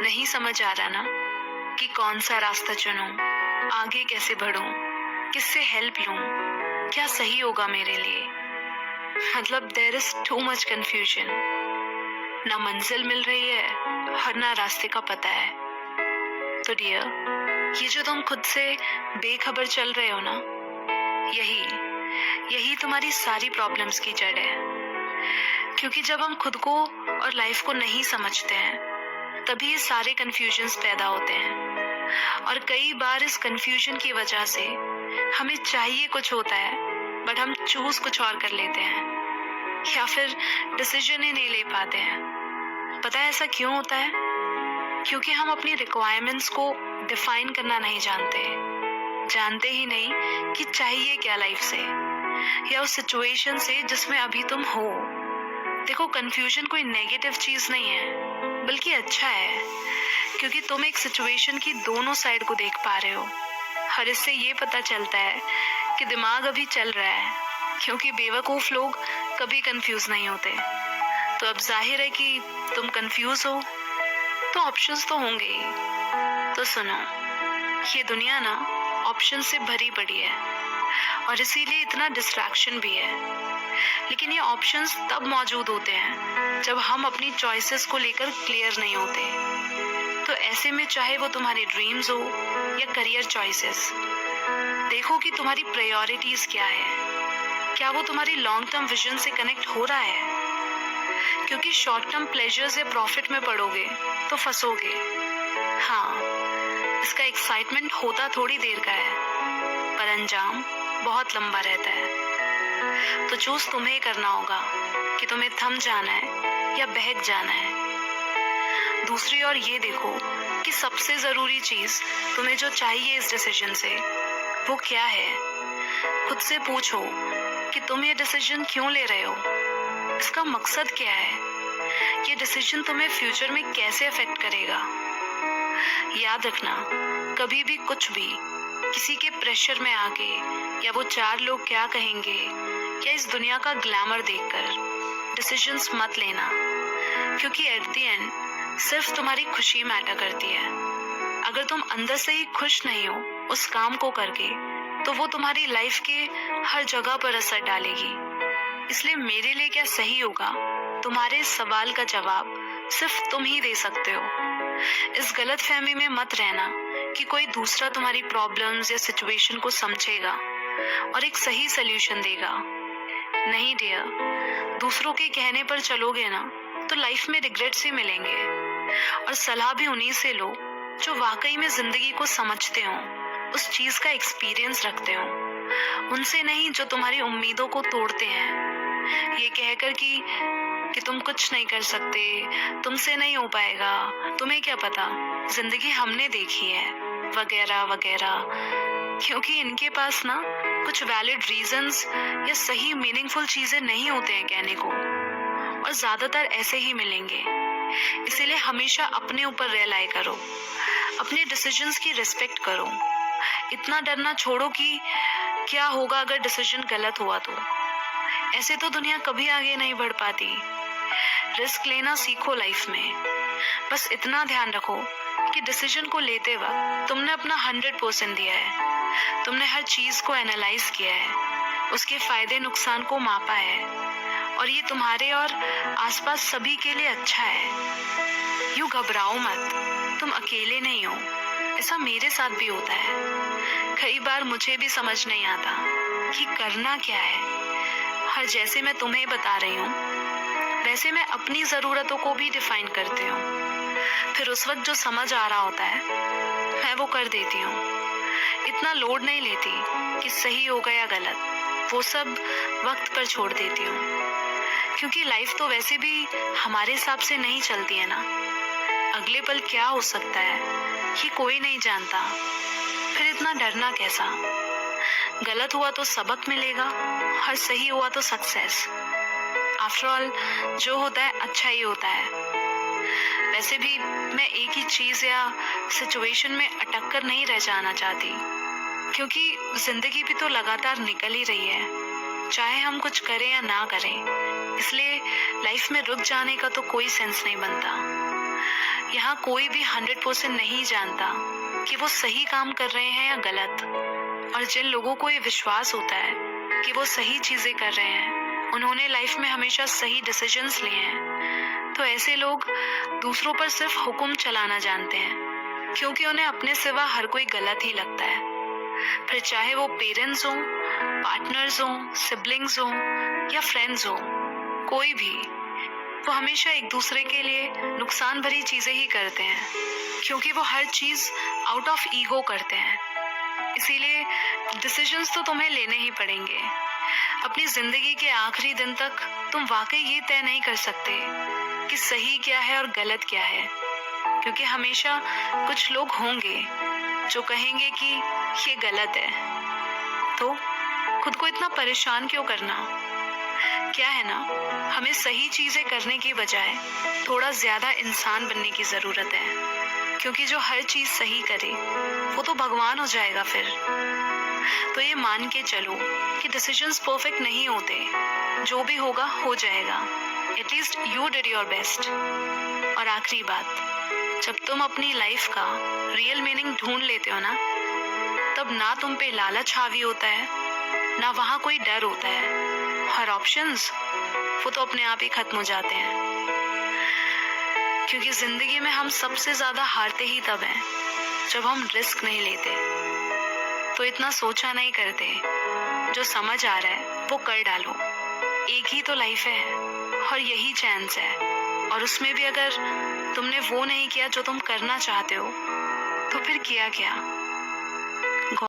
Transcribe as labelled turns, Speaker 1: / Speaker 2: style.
Speaker 1: नहीं समझ आ रहा ना कि कौन सा रास्ता चुनूं, आगे कैसे बढ़ूं, किससे हेल्प लूं, क्या सही होगा मेरे लिए। मतलब there is too much confusion. ना मंजिल मिल रही है और ना रास्ते का पता है। तो डियर, ये जो तुम खुद से बेखबर चल रहे हो ना, यही तुम्हारी सारी प्रॉब्लम्स की जड़ है। क्योंकि जब हम खुद को और लाइफ को नहीं समझते हैं, तभी ये सारे कंफ्यूजन्स पैदा होते हैं। और कई बार इस कंफ्यूजन की वजह से हमें चाहिए कुछ होता है, बट हम चूज कुछ और कर लेते हैं, या फिर डिसीजन ही नहीं ले पाते हैं। पता है ऐसा क्यों होता है? क्योंकि हम अपनी रिक्वायरमेंट्स को डिफाइन करना नहीं जानते ही नहीं कि चाहिए क्या लाइफ से, या उस सिचुएशन से जिसमें अभी तुम हो। देखो, कंफ्यूजन कोई नेगेटिव चीज नहीं है, बल्कि अच्छा है, क्योंकि तुम एक सिचुएशन की दोनों साइड को देख पा रहे हो। और इससे ये पता चलता है कि दिमाग अभी चल रहा है, क्योंकि बेवकूफ लोग कभी कंफ्यूज नहीं होते। तो अब जाहिर है कि तुम कंफ्यूज हो, तो ऑप्शंस तो होंगे ही। तो सुनो, ये दुनिया ना ऑप्शन से भरी पड़ी है, और इसीलिए इतना डिस्ट्रैक्शन भी है। लेकिन ये ऑप्शंस तब मौजूद होते हैं जब हम अपनी चॉइसेस को लेकर क्लियर नहीं होते। तो ऐसे में चाहे वो तुम्हारे ड्रीम्स हो या करियर चॉइसेस, देखो कि तुम्हारी प्रायोरिटीज क्या है। क्या वो तुम्हारी लॉन्ग टर्म विजन से कनेक्ट हो रहा है? क्योंकि शॉर्ट टर्म प्लेजर्स या प्रॉफिट में पड़ोगे तो फंसोगे। हाँ, इसका एक्साइटमेंट होता थोड़ी देर का है, पर अंजाम बहुत लंबा रहता है। तो चूज तुम्हें करना होगा कि तुम्हें थम जाना है या बहक जाना है। दूसरी ओर ये देखो कि सबसे जरूरी चीज तुम्हें जो चाहिए इस डिसीजन से, वो क्या है। खुद से पूछो कि तुम ये डिसीजन क्यों ले रहे हो, इसका मकसद क्या है, ये डिसीजन तुम्हें फ्यूचर में कैसे अफेक्ट करेगा। याद रखना, कभी भी कुछ भी किसी के प्रेशर में आके, या वो चार लोग क्या कहेंगे, या इस दुनिया का ग्लैमर देखकर डिसीजंस मत लेना। क्योंकि एट द एंड सिर्फ तुम्हारी खुशी मैटर करती है। अगर तुम अंदर से ही खुश नहीं हो उस काम को करके, तो वो तुम्हारी लाइफ के हर जगह पर असर डालेगी। इसलिए मेरे लिए क्या सही होगा, तुम्हारे इस सवाल का जवाब सिर्फ तुम ही दे सकते हो। इस गलत फहमी में मत रहना कि कोई दूसरा तुम्हारी प्रॉब्लम्स या सिचुएशन को समझेगा और एक सही सल्यूशन देगा। नहीं डियर, दूसरों के कहने पर चलोगे ना तो लाइफ में रिग्रेट्स ही मिलेंगे। और सलाह भी उन्हीं से लो जो वाकई में जिंदगी को समझते हो, उस चीज का एक्सपीरियंस रखते हो। उनसे नहीं जो तुम्हारी उम्मीदों को तोड़ते हैं, ये कहकर कि तुम कुछ नहीं कर सकते, तुमसे नहीं हो पाएगा, तुम्हें क्या पता, जिंदगी हमने देखी है, वगैरह वगैरह। क्योंकि इनके पास ना कुछ वैलिड रीजंस या सही मीनिंगफुल चीजें नहीं होते हैं कहने को, और ज्यादातर ऐसे ही मिलेंगे। इसीलिए हमेशा अपने ऊपर रियलाइज करो, अपने डिसीजंस की रिस्पेक्ट करो। इतना डरना छोड़ो कि क्या होगा अगर डिसीजन गलत हुआ तो। ऐसे तो दुनिया कभी आगे नहीं बढ़ पाती। रिस्क लेना सीखो लाइफ में। बस इतना ध्यान रखो कि डिसीजन को लेते वक्त तुमने अपना 100% दिया है। तुमने हर चीज को एनालाइज किया है, उसके फायदे नुकसान को मापा है, और ये तुम्हारे और आसपास सभी के लिए अच्छा है। यूं घबराओ मत, तुम अकेले नहीं हो। ऐसा मेरे साथ भी होता है। कई बार मुझे भी समझ नहीं आता कि करना क्या है। हर जैसे मैं तुम्हें बता रही हूँ, वैसे मैं अपनी जरूरतों को भी डिफाइन करती हूँ। फिर उस वक्त जो समझ आ रहा होता है, मैं वो कर देती हूँ। इतना लोड नहीं लेती कि सही होगा या गलत, वो सब वक्त पर छोड़ देती हूँ। क्योंकि लाइफ तो वैसे भी हमारे हिसाब से नहीं चलती है ना। अगले पल क्या हो सकता है ये कोई नहीं जानता। फिर इतना डरना कैसा। गलत हुआ तो सबक मिलेगा, और सही हुआ तो सक्सेस। आफ्टर ऑल जो होता है अच्छा ही होता है। वैसे भी मैं एक ही चीज या सिचुएशन में अटक कर नहीं रह जाना चाहती, क्योंकि जिंदगी भी तो लगातार निकल ही रही है, चाहे हम कुछ करें या ना करें। इसलिए लाइफ में रुक जाने का तो कोई सेंस नहीं बनता। यहाँ कोई भी 100% नहीं जानता कि वो सही काम कर रहे हैं या गलत। और जिन लोगों को ये विश्वास होता है कि वो सही चीजें कर रहे हैं, उन्होंने लाइफ में हमेशा सही डिसीजंस लिए हैं, तो ऐसे लोग दूसरों पर सिर्फ हुक्म चलाना जानते हैं, क्योंकि उन्हें अपने सिवा हर कोई गलत ही लगता है। फिर चाहे वो पेरेंट्स हो, पार्टनर्स हो, सिबलिंग्स हो या फ्रेंड्स हो, कोई भी, वो हमेशा एक दूसरे के लिए नुकसान भरी चीजें ही करते हैं, क्योंकि वो हर चीज आउट ऑफ ईगो करते हैं। इसीलिए डिसीजंस तो तुम्हें लेने ही पड़ेंगे। अपनी जिंदगी के आखिरी दिन तक तुम वाकई ये तय नहीं कर सकते कि सही क्या है और गलत क्या है, क्योंकि हमेशा कुछ लोग होंगे जो कहेंगे कि ये गलत है। तो खुद को इतना परेशान क्यों करना? क्या है ना, हमें सही चीजें करने की बजाय थोड़ा ज्यादा इंसान बनने की जरूरत है, क्योंकि जो हर चीज सही करे वो तो भगवान हो जाएगा फिर। तो ये मान के चलो कि डिसीजंस परफेक्ट नहीं होते, जो भी होगा हो जाएगा। At least you did your best. और आखिरी बात, जब तुम अपनी लाइफ का रियल मीनिंग ढूंढ लेते हो ना, तब ना तुम पे लालच हावी होता है, ना वहां कोई डर होता है। हर ऑप्शंस वो तो अपने आप ही खत्म हो जाते हैं, क्योंकि जिंदगी में हम सबसे ज्यादा हारते ही तब हैं जब हम रिस्क नहीं लेते। तो इतना सोचा नहीं करते, जो समझ आ रहा है वो कर डालो। एक ही तो लाइफ है और यही चांस है, और उसमें भी अगर तुमने वो नहीं किया जो तुम करना चाहते हो, तो फिर किया क्या?